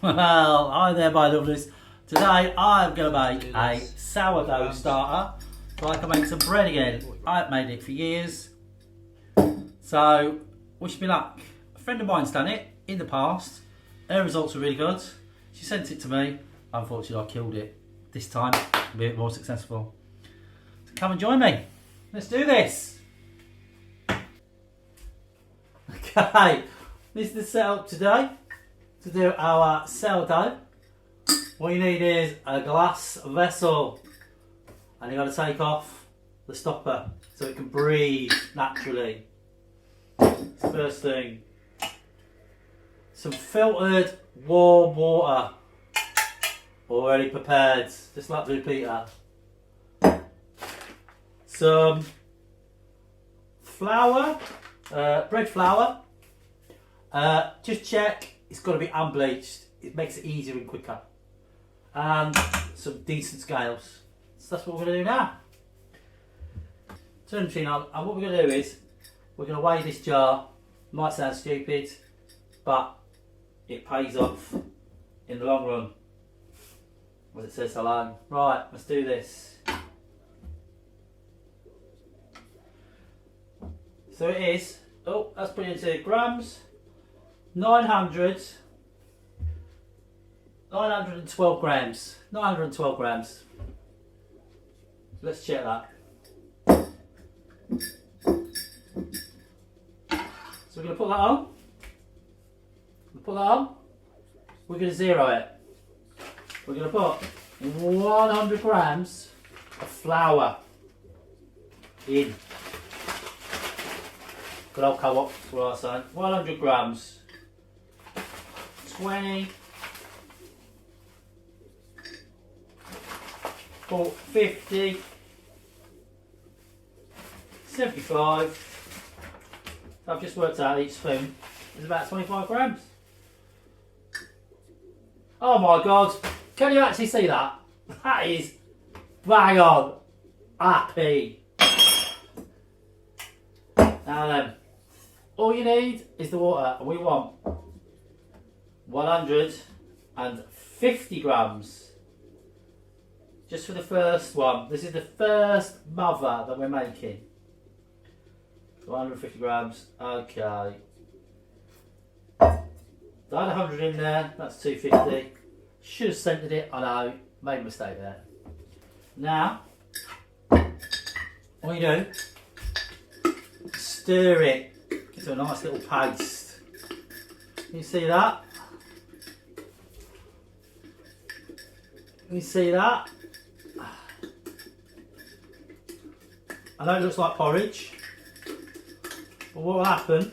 Well, hi there, my lovelies. Today I'm going to make a sourdough starter so I can make some bread again. I haven't made it for years, so wish me luck. A friend of mine's done it in the past. Her results were really good. She sent it to me. Unfortunately, I killed it this time. A bit more successful. So come and join me. Let's do this. Okay, this is the setup today to do our sourdough. What you need is a glass vessel, and you've got to take off the stopper so it can breathe naturally. That's the first thing. Some filtered warm water already prepared, just like Blue Peter. Some flour, bread flour. Just check it's got to be unbleached. It makes it easier and quicker. And some decent scales. So that's what we're going to do now. Turn the machine on, and what we're going to do is we're going to weigh this jar. Might sound stupid, but it pays off in the long run. As it says hello. Right, let's do this. So it is, let's put it into grams, 912 grams. 912 grams. Let's check that. So we're going to put that on. We're going to zero it. We're going to put 100 grams of flour in. Good old co-op, that's what I say. 100 grams. 20. 50. 75. So I've just worked out each spoon is about 25 grams. Oh my god, can you actually see that? That is bang on. Happy. Now then, all you need is the water, and we want 150 grams. Just for the first one. This is the first mother that we're making. 150 grams, okay. I had 100 in there, that's 250. Should have centered it, I know, made a mistake there. Now, all you do, stir it into a nice little paste. You see that? You see that? I know it looks like porridge, but what will happen,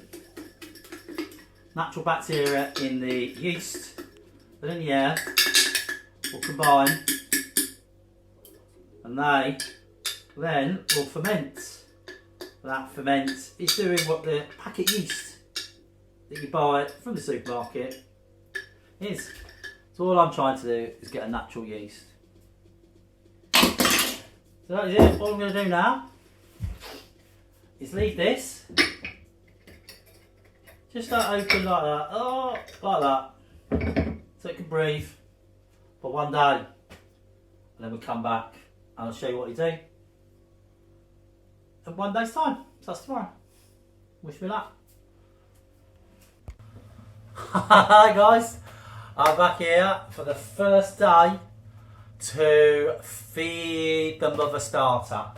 natural bacteria in the yeast and in the air will combine, and they then will ferment. That ferment is doing what the packet yeast that you buy from the supermarket is. So all I'm trying to do is get a natural yeast. So that is it. All I'm going to do now is leave this just open like that, like that, so it can breathe for one day, and then we'll come back and I'll show you what you do in 1 day's time. So that's tomorrow. Wish me luck. Hi guys, I'm back here for the first day to feed the mother starter.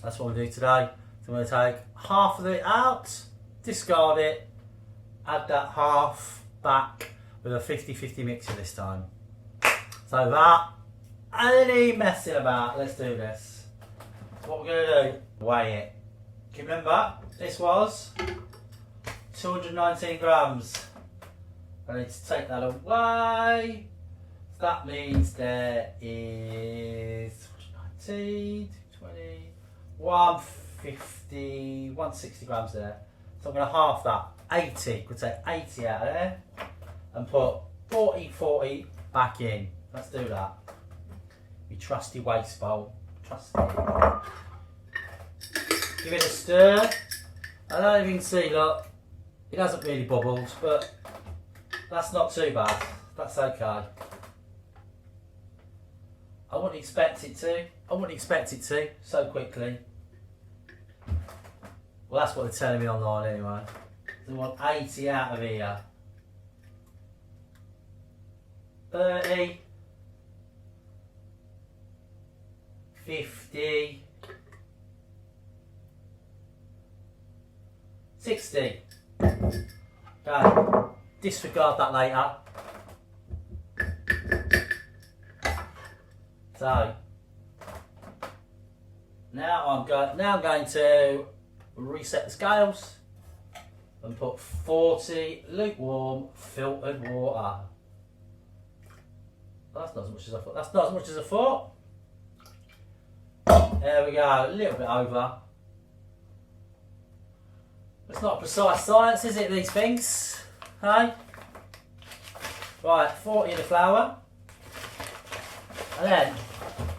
That's what we'll do today. So I'm going to take half of it out, discard it, add that half back with a 50-50 mixture this time. So that, any messing about, let's do this. So what we're going to do, weigh it. Can you remember, this was 219 grams. I need to take that away. So that means there is 19, 20, 150, 160 grams there. So I'm going to half that, 80, could take 80 out of there, and put 40 back in. Let's do that. Your trusty waste bowl, trusty. Give it a stir. I don't even see, look, it hasn't really bubbled, but That's not too bad. That's okay. I wouldn't expect it to. I wouldn't expect it to so quickly. Well, that's what they're telling me online anyway. They want 80 out of here. 30. 50. 60. Okay. Disregard that later. So now I'm going to reset the scales and put 40 lukewarm filtered water. That's not as much as I thought. That's not as much as I thought. There we go, a little bit over. It's not a precise science, is it, these things? Hey? Right, 40 of the flour. And then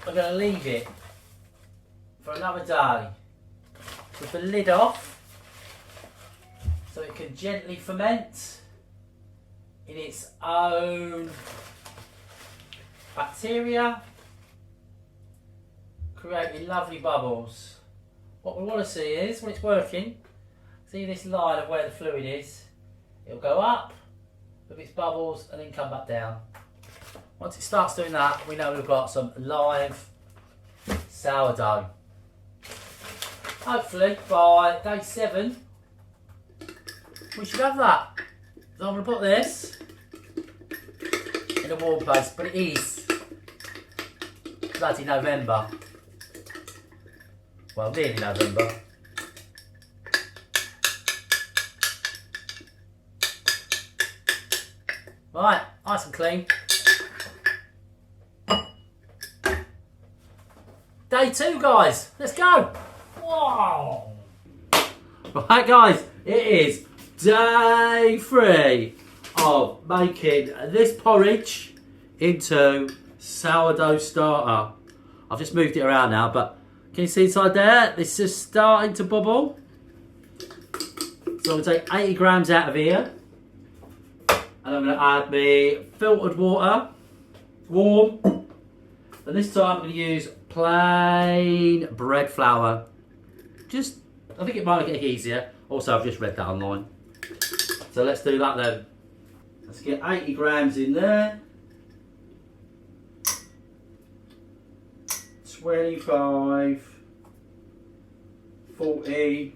I'm going to leave it for another day with the lid off so it can gently ferment in its own bacteria, creating lovely bubbles. What we want to see is, when it's working, see this line of where the fluid is, it'll go up with its bubbles and then come back down. Once it starts doing that, we know we've got some live sourdough. Hopefully by day 7 we should have that. So I'm going to put this in a warm place, but it is bloody November. Well, nearly November. Right, nice and clean. Day 2, guys. Let's go. Wow. Right, guys, it is day 3 of making this porridge into sourdough starter. I've just moved it around now, but can you see inside there? This is starting to bubble. So I'm going to take 80 grams out of here. And I'm going to add my filtered water, warm. And this time I'm going to use plain bread flour. Just, I think it might make it easier. Also, I've just read that online. So let's do that then. Let's get 80 grams in there. 25, 40,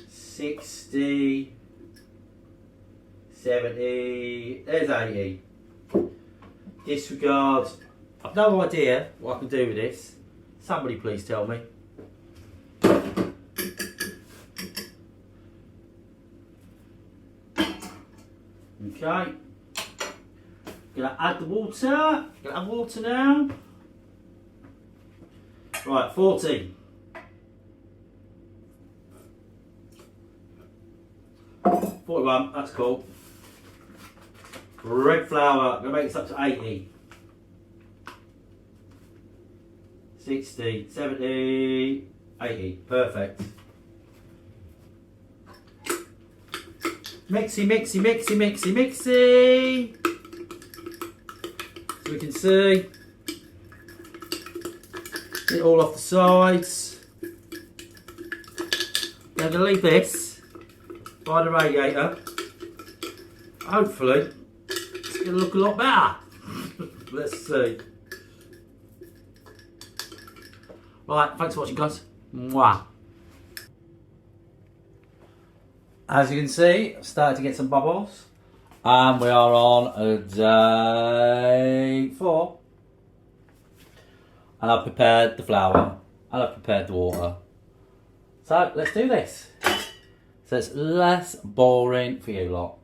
60, 70, there's 80. Disregard. I've no idea what I can do with this. Somebody please tell me. Okay. Gonna add the water. Gonna add water now. Right, 40. 41, that's cool. Red flour, gonna make this up to 80. 60, 70, 80, perfect. Mixy, mixy, mixy, mixy, mixy. So we can see it all off the sides. Now I'm going to leave this by the radiator. Hopefully it's going to look a lot better. Let's see. Right, thanks for watching, guys. Mwah. As you can see, I've started to get some bubbles. And we are on day 4. And I've prepared the flour. And I've prepared the water. So, let's do this. So it's less boring for you lot.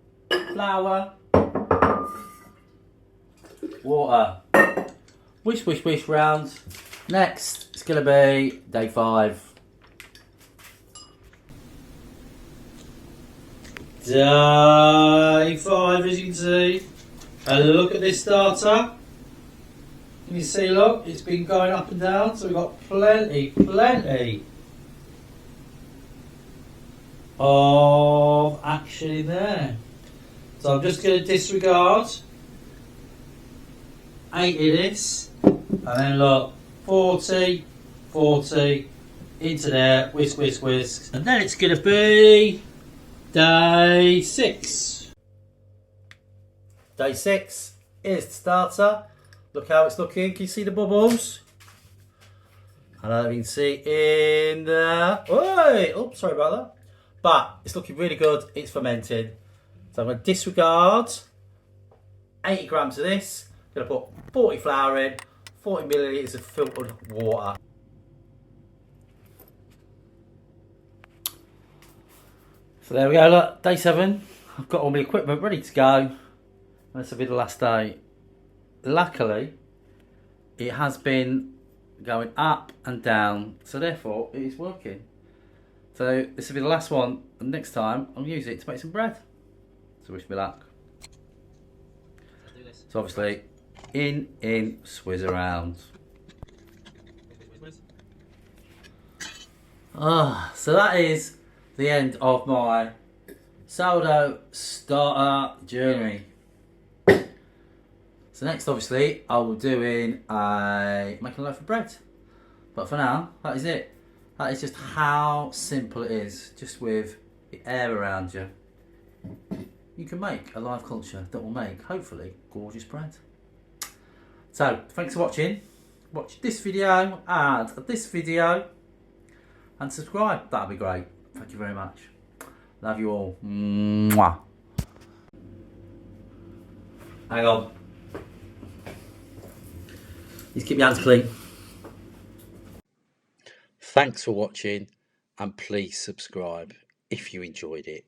Flour. Water. Wish, wish, wish round. Next, it's going to be day 5. Day 5, as you can see. And look at this starter. Can you see, look, it's been going up and down, so we've got plenty of action in there. So I'm just going to disregard 80 this, and then look, 40, 40, into there, whisk, whisk, whisk. And then it's going to be day 6. Day 6 is the starter. Look how it's looking. Can you see the bubbles? I don't know if you can see in there. Oh, sorry about that. But it's looking really good. It's fermenting. So I'm going to disregard 80 grams of this. I'm going to put 40 flour in, 40 millilitres of filtered water. So there we go, look, day 7. I've got all my equipment ready to go. This will be the last day. Luckily, it has been going up and down, so therefore it is working. So this will be the last one, and next time I'll use it to make some bread. So wish me luck. Let's do this. So obviously, in, swizz around. So that is the end of my sourdough starter journey. So next, obviously, I will do making a loaf of bread. But for now, that is it. That is just how simple it is, just with the air around you. You can make a live culture that will make, hopefully, gorgeous bread. So, thanks for watching. Watch this video and this video. And subscribe, that'd be great. Thank you very much. Love you all. Mwah. Hang on. Just keep your hands clean. Thanks for watching, and please subscribe if you enjoyed it.